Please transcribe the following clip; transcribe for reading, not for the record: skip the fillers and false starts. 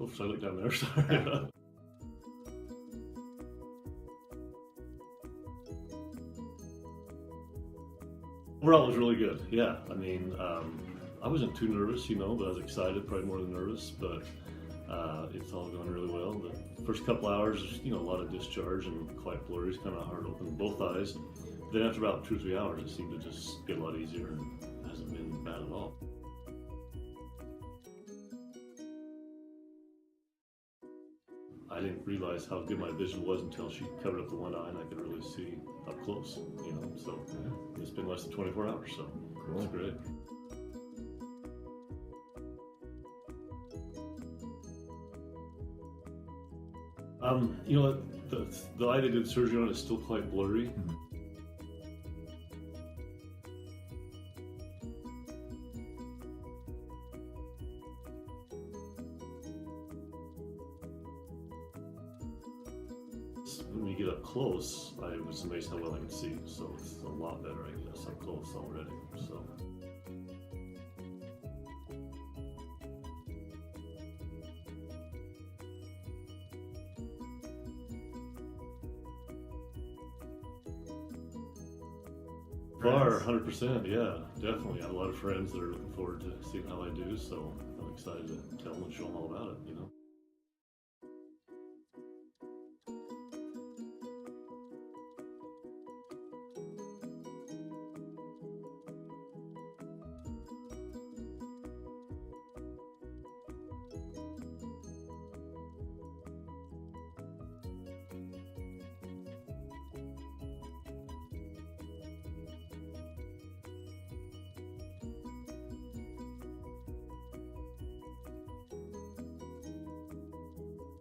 Oops, I looked down there. Sorry. Overall, it was really good. Yeah, I mean, I wasn't too nervous, but I was excited, probably more than nervous. But it's all going really well. The first couple hours, a lot of discharge and quite blurry. It's kind of hard to open both eyes. Then after about 2 or 3 hours, it seemed to just get a lot easier and hasn't been bad at all. I didn't realize how good my vision was until she covered up the one eye and I could really see up close, So it's been less than 24 hours, so it's great. The eye they did surgery on is still quite blurry. When you get up close, I was amazed how well I could see. So it's a lot better, I guess, up close already. So. Far, 100%, yeah, definitely. I have a lot of friends that are looking forward to seeing how I do, so I'm excited to tell them and show them all about it,